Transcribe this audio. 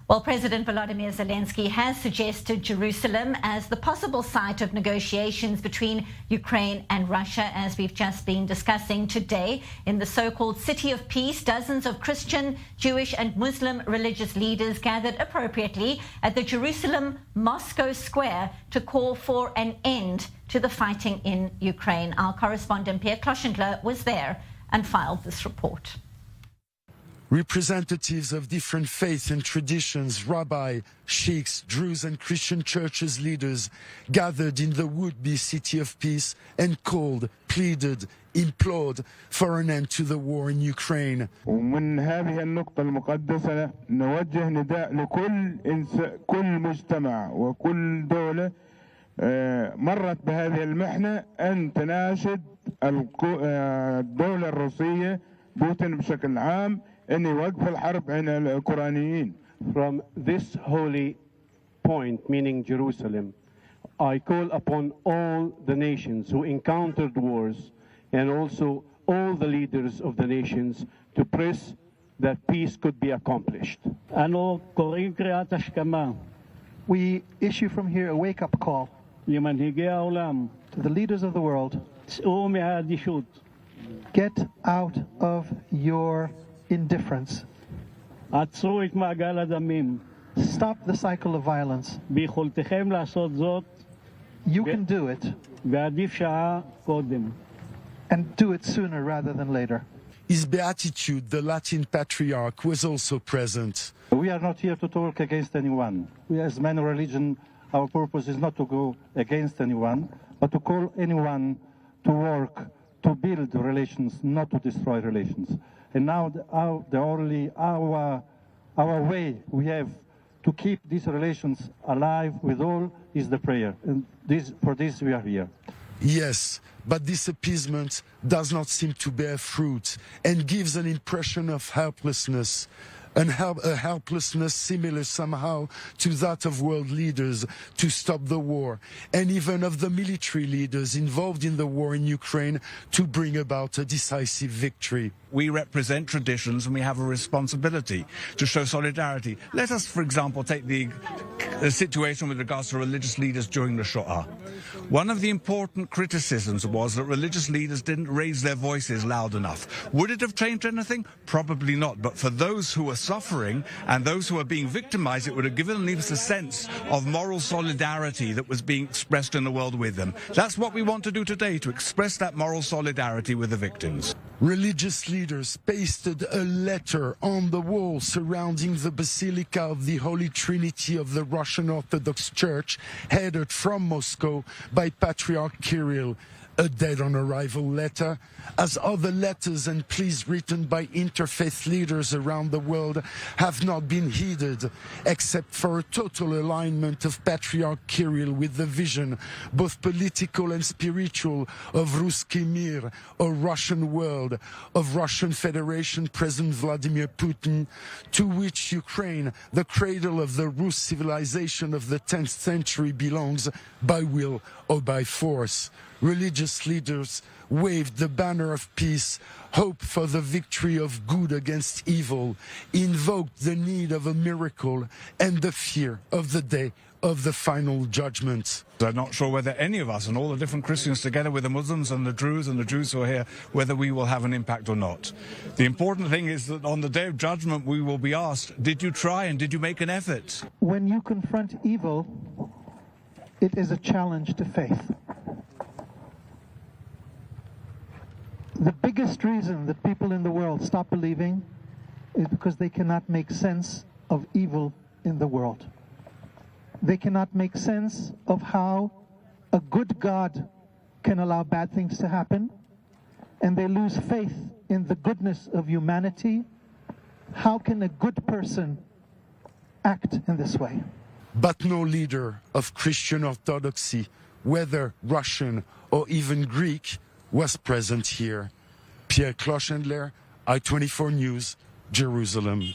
Well, President Volodymyr Zelensky has suggested Jerusalem as the possible site of negotiations between Ukraine and Russia, as we've just been discussing today. In the so-called City of Peace, dozens of Christian, Jewish and Muslim religious leaders gathered appropriately at the Jerusalem Moscow Square to call for an end to the fighting in Ukraine. Our correspondent Pierre Kloschendler was there and filed this report. Representatives of different faiths and traditions, Rabbis, Sheikhs, Druze and Christian Churches leaders gathered in the would-be City of Peace and called, pleaded, implored for an end to the war in Ukraine. ومن هذه النقطة المقدسة نوجه نداء كل مجتمع وكل دولة مرت بهذه المحنة أن تناشد الدولة الروسية بوتين بشكل عام أن يوقف الحرب عن الأوكرانيين. From this holy point, meaning Jerusalem, I call upon all the nations who encountered wars and also all the leaders of the nations to press that peace could be accomplished. We issue from here a wake-up call to the leaders of the world. Get out of your indifference. Stop the cycle of violence. You can do it, and do it sooner rather than later. His Beatitude, the Latin Patriarch, was also present. We are not here to talk against anyone. We, as men of religion, our purpose is not to go against anyone, but to call anyone to work, to build relations, not to destroy relations. And now our way we have to keep these relations alive with all is the prayer. And for this we are here. Yes, but this appeasement does not seem to bear fruit and gives an impression of helplessness. A helplessness similar somehow to that of world leaders to stop the war, and even of the military leaders involved in the war in Ukraine to bring about a decisive victory. We represent traditions and we have a responsibility to show solidarity. Let us, for example, take the situation with regards to religious leaders during the Shoah. One of the important criticisms was that religious leaders didn't raise their voices loud enough. Would it have changed anything? Probably not. But for those who were suffering and those who are being victimized, it would have given them a sense of moral solidarity that was being expressed in the world with them. That's what we want to do today, to express that moral solidarity with the victims. Religious leaders pasted a letter on the wall surrounding the Basilica of the Holy Trinity of the Russian Orthodox Church, headed from Moscow by Patriarch Kirill. A dead-on-arrival letter, as other letters and pleas written by interfaith leaders around the world have not been heeded, except for a total alignment of Patriarch Kirill with the vision, both political and spiritual, of Ruski Mir, a Russian world, of Russian Federation President Vladimir Putin, to which Ukraine, the cradle of the Rus civilization of the 10th century, belongs by will or by force. Religious leaders waved the banner of peace, hoped for the victory of good against evil, invoked the need of a miracle and the fear of the day of the final judgment. I'm not sure whether any of us and all the different Christians together with the Muslims and the Druze who are here, whether we will have an impact or not. The important thing is that on the day of judgment we will be asked, did you try and did you make an effort? When you confront evil, it is a challenge to faith. The biggest reason that people in the world stop believing is because they cannot make sense of evil in the world. They cannot make sense of how a good God can allow bad things to happen, and they lose faith in the goodness of humanity. How can a good person act in this way? But no leader of Christian Orthodoxy, whether Russian or even Greek, was present here. Pierre Kloschendler, I-24 News, Jerusalem.